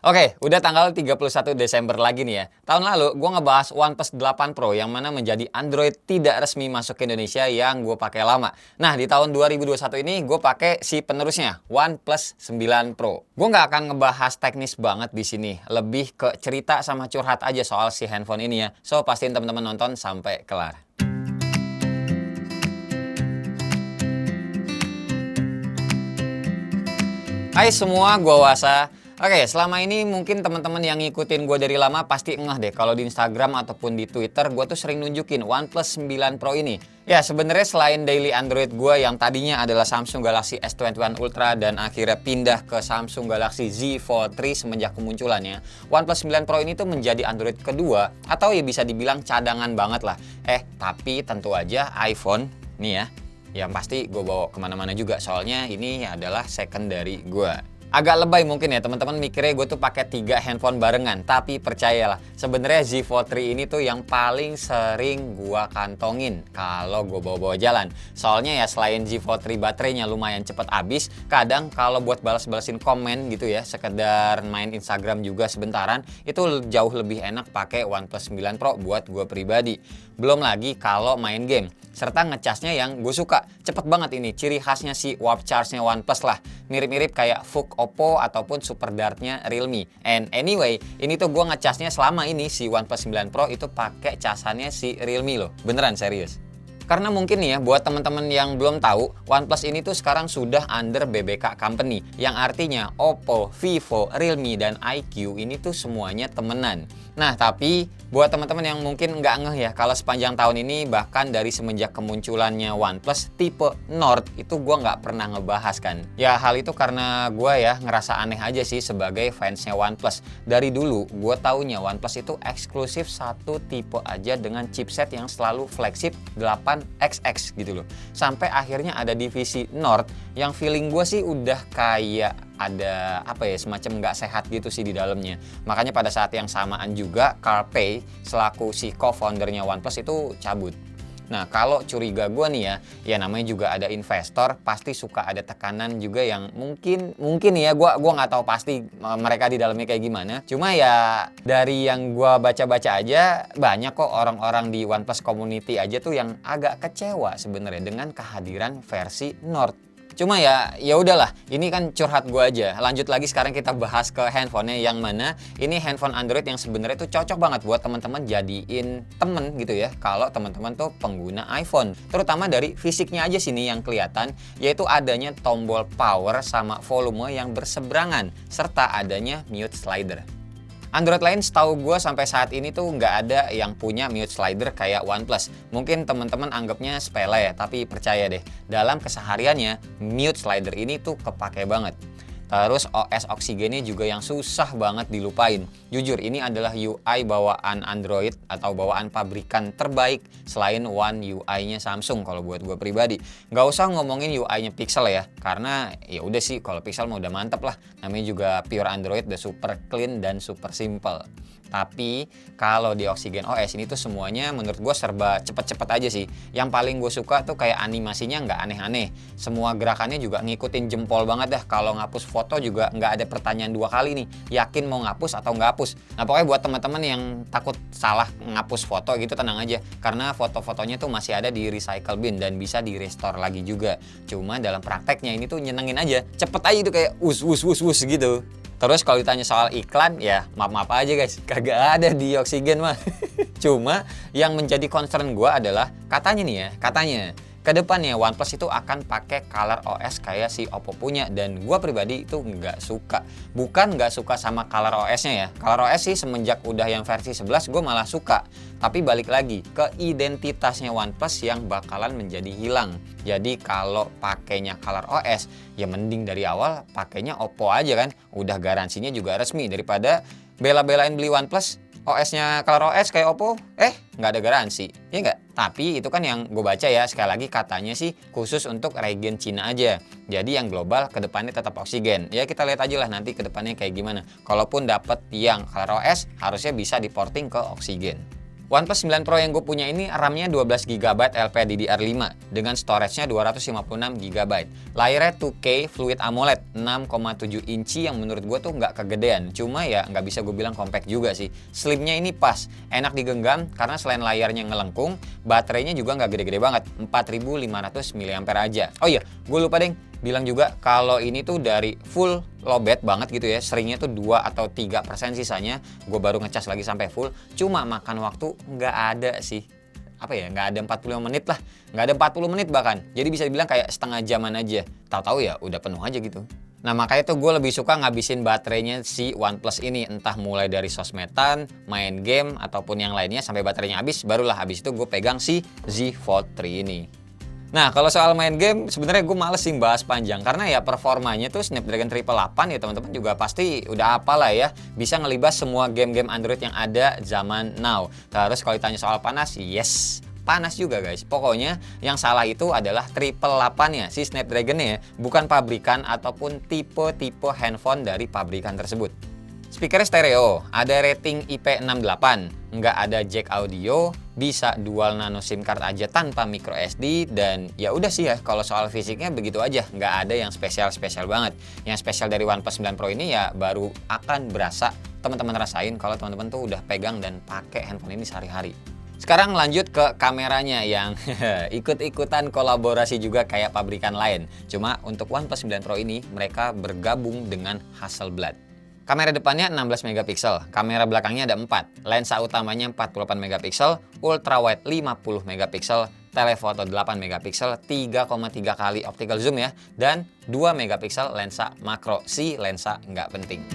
Oke, udah tanggal 31 Desember lagi nih ya. Tahun lalu gue ngebahas OnePlus 8 Pro yang mana menjadi Android tidak resmi masuk ke Indonesia yang gue pakai lama. Nah, di tahun 2021 ini gue pakai si penerusnya, OnePlus 9 Pro. Gue nggak akan ngebahas teknis banget di sini, lebih ke cerita sama curhat aja soal si handphone ini ya. So, pastiin teman-teman nonton sampai kelar. Hai semua, gua Wasa. Oke, selama ini mungkin teman-teman yang ngikutin gue dari lama pasti ngeh deh kalau di Instagram ataupun di Twitter gue tuh sering nunjukin OnePlus 9 Pro ini. Ya, sebenarnya selain daily Android gue yang tadinya adalah Samsung Galaxy S21 Ultra dan akhirnya pindah ke Samsung Galaxy Z Fold 3 semenjak kemunculannya, OnePlus 9 Pro ini tuh menjadi Android kedua atau ya bisa dibilang cadangan banget lah. Tapi tentu aja iPhone nih ya, yang pasti gue bawa kemana-mana juga soalnya ini adalah secondary gue. Agak lebay mungkin ya teman-teman mikirnya gue tuh pakai 3 handphone barengan, tapi percayalah sebenarnya Z Fold 3 ini tuh yang paling sering gue kantongin kalau gue bawa-bawa jalan. Soalnya ya selain Z Fold 3 baterainya lumayan cepet habis, kadang kalau buat balas-balasin komen gitu ya, sekedar main Instagram juga sebentaran, itu jauh lebih enak pakai OnePlus 9 Pro buat gue pribadi. Belum lagi kalau main game, serta ngecasnya yang gue suka. Cepet banget ini, ciri khasnya si Warp Charge-nya OnePlus lah. Mirip-mirip kayak VOOC Oppo ataupun Super Dart-nya Realme. And anyway, ini tuh gue ngecasnya selama ini si OnePlus 9 Pro itu pakai casannya si Realme loh. Beneran serius. Karena mungkin nih ya, buat teman-teman yang belum tahu, OnePlus ini tuh sekarang sudah under BBK Company. Yang artinya Oppo, Vivo, Realme, dan iQOO ini tuh semuanya temenan. Nah, tapi buat teman-teman yang mungkin nggak ngeh ya, kalau sepanjang tahun ini bahkan dari semenjak kemunculannya OnePlus tipe Nord itu gue nggak pernah ngebahas kan. Ya hal itu karena gue ya ngerasa aneh aja sih sebagai fansnya OnePlus. Dari dulu gue taunya OnePlus itu eksklusif satu tipe aja dengan chipset yang selalu flagship 8XX gitu loh. Sampai akhirnya ada divisi Nord yang feeling gue sih udah kayak ada apa ya, semacam nggak sehat gitu sih di dalamnya. Makanya pada saat yang samaan juga Carl Pei selaku si co-foundernya OnePlus itu cabut. Nah, kalau curiga gue nih ya namanya juga ada investor, pasti suka ada tekanan juga yang mungkin ya gue nggak tahu pasti mereka di dalamnya kayak gimana. Cuma ya dari yang gue baca-baca aja banyak kok orang-orang di OnePlus community aja tuh yang agak kecewa sebenarnya dengan kehadiran versi Nord. Cuma ya udahlah, ini kan curhat gue aja. Lanjut lagi sekarang kita bahas ke handphonenya yang mana ini handphone Android yang sebenarnya tuh cocok banget buat teman-teman jadiin temen gitu ya. Kalau teman-teman tuh pengguna iPhone, terutama dari fisiknya aja sini yang kelihatan, yaitu adanya tombol power sama volume yang berseberangan serta adanya mute slider. Android lain setahu gue sampai saat ini tuh nggak ada yang punya mute slider kayak OnePlus. Mungkin teman-teman anggapnya sepele ya, tapi percaya deh, dalam kesehariannya mute slider ini tuh kepake banget. Terus OS Oxygen-nya juga yang susah banget dilupain. Jujur ini adalah UI bawaan Android atau bawaan pabrikan terbaik selain One UI-nya Samsung kalau buat gue pribadi. Nggak usah ngomongin UI-nya Pixel ya, karena ya udah sih kalau Pixel mah udah mantep lah. Namanya juga pure Android, udah super clean dan super simple. Tapi kalau di Oxygen OS ini tuh semuanya menurut gue serba cepet-cepet aja sih. Yang paling gue suka tuh kayak animasinya nggak aneh-aneh. Semua gerakannya juga ngikutin jempol banget dah. Kalau ngapus foto juga nggak ada pertanyaan 2 kali nih. Yakin mau ngapus atau nggak hapus. Nah pokoknya buat teman-teman yang takut salah ngapus foto gitu tenang aja. Karena foto-fotonya tuh masih ada di recycle bin dan bisa di restore lagi juga. Cuma dalam prakteknya ini tuh nyenengin aja. Cepet aja tuh kayak us gitu. Terus kalau ditanya soal iklan, ya maaf-maaf aja guys, kagak ada di Oxygen mah. Cuma yang menjadi concern gue adalah katanya nih ya, kedepannya OnePlus itu akan pakai Color OS kayak si Oppo punya, dan gue pribadi itu nggak suka. Bukan nggak suka sama Color OS-nya ya. Color OS sih semenjak udah yang versi 11 gue malah suka. Tapi balik lagi ke identitasnya OnePlus yang bakalan menjadi hilang. Jadi kalau pakainya Color OS ya mending dari awal pakainya Oppo aja kan. Udah garansinya juga resmi daripada bela-belain beli OnePlus OS-nya Color OS kayak Oppo, nggak ada garansi, ya nggak? Tapi itu kan yang gue baca ya, sekali lagi katanya sih khusus untuk region Cina aja. Jadi yang global kedepannya tetap Oxygen. Ya kita lihat aja lah nanti kedepannya kayak gimana. Kalaupun dapet yang Color OS, harusnya bisa diporting ke Oxygen. OnePlus 9 Pro yang gue punya ini RAM-nya 12GB LPDDR5 dengan storage-nya 256GB. Layarnya 2K Fluid AMOLED 6,7 inci yang menurut gue tuh nggak kegedean. Cuma ya nggak bisa gue bilang compact juga sih. Slimnya ini pas, enak digenggam karena selain layarnya ngelengkung, baterainya juga nggak gede-gede banget, 4500 mAh aja. Oh iya, gue lupa deng bilang juga kalau ini tuh dari full lowbat banget gitu ya, seringnya tuh 2 atau 3% sisanya, gue baru ngecas lagi sampai full. Cuma makan waktu nggak ada sih, apa ya, nggak ada 45 menit lah, nggak ada 40 menit bahkan, jadi bisa dibilang kayak setengah jaman aja, tahu-tahu ya udah penuh aja gitu. Nah makanya tuh gue lebih suka ngabisin baterainya si OnePlus ini, entah mulai dari sosmedan, main game, ataupun yang lainnya sampai baterainya habis, barulah habis itu gue pegang si Z Fold 3 ini. Nah, kalau soal main game, sebenarnya gue males sih bahas panjang. Karena ya performanya tuh Snapdragon 888 ya teman-teman juga pasti udah apalah ya. Bisa ngelibas semua game-game Android yang ada zaman now. Terus kalau ditanya soal panas, yes, panas juga guys. Pokoknya yang salah itu adalah 888-nya, si Snapdragon-nya, bukan pabrikan ataupun tipe-tipe handphone dari pabrikan tersebut. Speaker stereo, ada rating IP68, nggak ada jack audio, bisa dual nano SIM card aja tanpa micro SD, dan ya udah sih ya, kalau soal fisiknya begitu aja, nggak ada yang spesial-spesial banget. Yang spesial dari OnePlus 9 Pro ini ya baru akan berasa teman-teman rasain kalau teman-teman tuh udah pegang dan pakai handphone ini sehari-hari. Sekarang lanjut ke kameranya yang ikut-ikutan kolaborasi juga kayak pabrikan lain. Cuma untuk OnePlus 9 Pro ini mereka bergabung dengan Hasselblad. Kamera depannya 16 megapiksel, kamera belakangnya ada 4, lensa utamanya 48 megapiksel, ultra wide 50 megapiksel, telefoto 8 megapiksel, 3,3 kali optical zoom ya, dan 2 megapiksel lensa makro, si lensa nggak penting.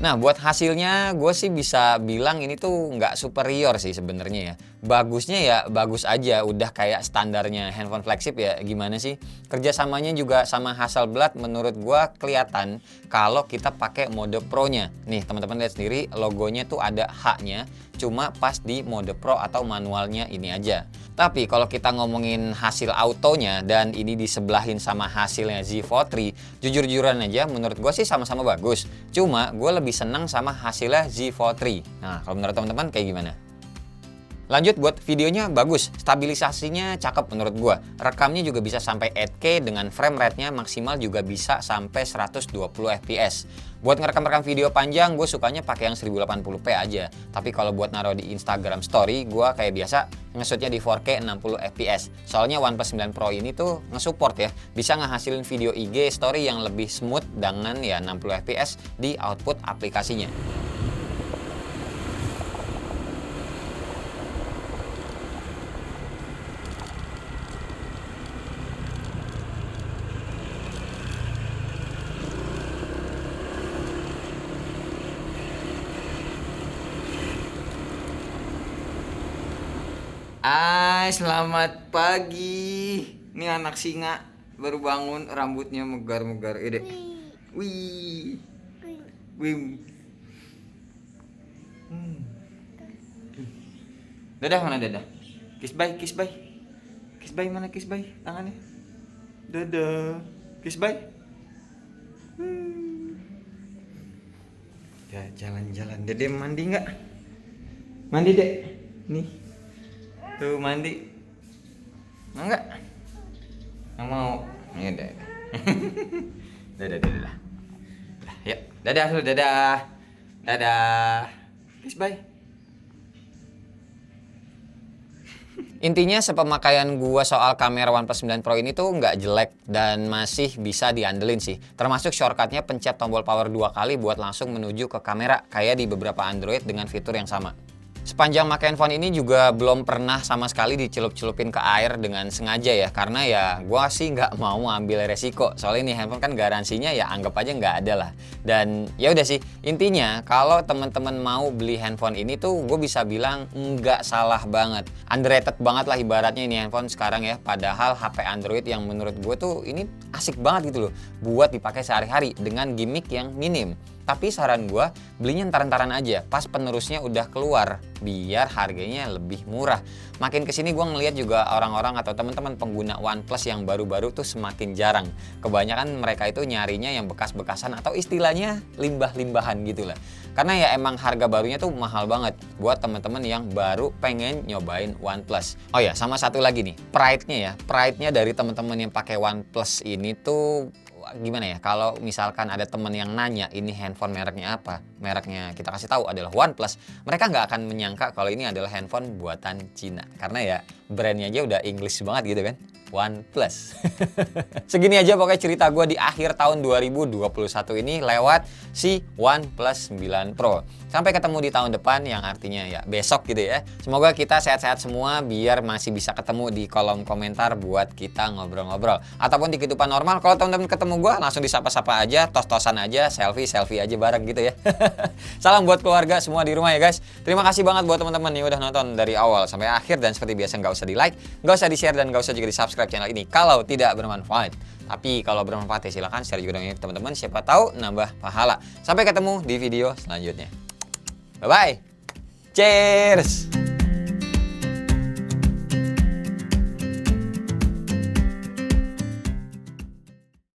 Nah, buat hasilnya gue sih bisa bilang ini tuh nggak superior sih sebenarnya ya. Bagusnya ya bagus aja, udah kayak standarnya handphone flagship ya, gimana sih. Kerjasamanya juga sama Hasselblad menurut gue kelihatan kalau kita pakai mode Pro-nya. Nih teman-teman lihat sendiri, logonya tuh ada H-nya, cuma pas di mode Pro atau manualnya ini aja. Tapi kalau kita ngomongin hasil autonya dan ini disebelahin sama hasilnya Z Fold 3, jujur-jujuran aja menurut gue sih sama-sama bagus. Cuma gue lebih seneng sama hasilnya Z Fold 3. Nah, kalau menurut teman-teman kayak gimana? Lanjut, buat videonya bagus, stabilisasinya cakep menurut gua. Rekamnya juga bisa sampai 8K dengan frame rate-nya maksimal juga bisa sampai 120 fps. Buat ngerekam-rekam video panjang, gue sukanya pakai yang 1080p aja. Tapi kalau buat naruh di Instagram Story, gua kayak biasa nge-shootnya di 4K 60 fps. Soalnya OnePlus 9 Pro ini tuh nge-support ya, bisa ngehasilin video IG Story yang lebih smooth dengan ya 60 fps di output aplikasinya. Selamat pagi. Ini anak singa baru bangun, rambutnya megar-megar. Ide. Wih. Wih. Dadah mana dadah? Kiss bye, kiss bye. Kiss bye mana kiss bye? Tangannya. Dadah. Kiss bye. Ya jalan-jalan. Dede mandi nggak? Mandi dek. Nih. Tuh mandi. Mau nggak? Nggak mau. Ya udah. Dadah. Yuk, dadah dulu, dadah. Dadah. Kiss bye. Intinya sepemakaian gua soal kamera OnePlus 9 Pro ini tuh nggak jelek dan masih bisa diandelin sih. Termasuk shortcutnya pencet tombol power 2 kali buat langsung menuju ke kamera kayak di beberapa Android dengan fitur yang sama. Sepanjang pakai handphone ini juga belum pernah sama sekali dicelup-celupin ke air dengan sengaja ya. Karena ya gua sih nggak mau ambil resiko. Soalnya ini handphone kan garansinya ya anggap aja nggak ada lah. Dan ya udah sih, intinya kalau teman-teman mau beli handphone ini tuh gue bisa bilang nggak salah banget. Underrated banget lah ibaratnya ini handphone sekarang ya. Padahal HP Android yang menurut gue tuh ini asik banget gitu loh buat dipakai sehari-hari dengan gimmick yang minim. Tapi saran gue, belinya ntar-ntaran aja pas penerusnya udah keluar biar harganya lebih murah. Makin kesini gue ngeliat juga orang-orang atau teman-teman pengguna OnePlus yang baru-baru tuh semakin jarang. Kebanyakan mereka itu nyarinya yang bekas-bekasan atau istilahnya limbah-limbahan gitu lah. Karena ya emang harga barunya tuh mahal banget buat teman-teman yang baru pengen nyobain OnePlus. Oh ya, sama satu lagi nih, pride-nya ya. Pride-nya dari teman-teman yang pakai OnePlus ini tuh gimana ya, kalau misalkan ada temen yang nanya ini handphone mereknya apa, mereknya kita kasih tahu adalah OnePlus, mereka nggak akan menyangka kalau ini adalah handphone buatan Cina karena ya brandnya aja udah English banget gitu kan, OnePlus. Segini aja pokoknya cerita gue di akhir tahun 2021 ini lewat si OnePlus 9 Pro. Sampai ketemu di tahun depan yang artinya ya besok gitu ya. Semoga kita sehat-sehat semua biar masih bisa ketemu di kolom komentar buat kita ngobrol-ngobrol. Ataupun di kehidupan normal kalau teman-teman ketemu gue langsung disapa-sapa aja, tos-tosan aja, selfie aja bareng gitu ya. Salam buat keluarga semua di rumah ya guys. Terima kasih banget buat teman-teman yang udah nonton dari awal sampai akhir. Dan seperti biasa nggak usah di like, nggak usah di share, dan nggak usah juga di subscribe channel ini kalau tidak bermanfaat. Tapi kalau bermanfaat ya silahkan share juga dengan teman-teman, siapa tahu nambah pahala. Sampai ketemu di video selanjutnya. Bye-bye. Cheers!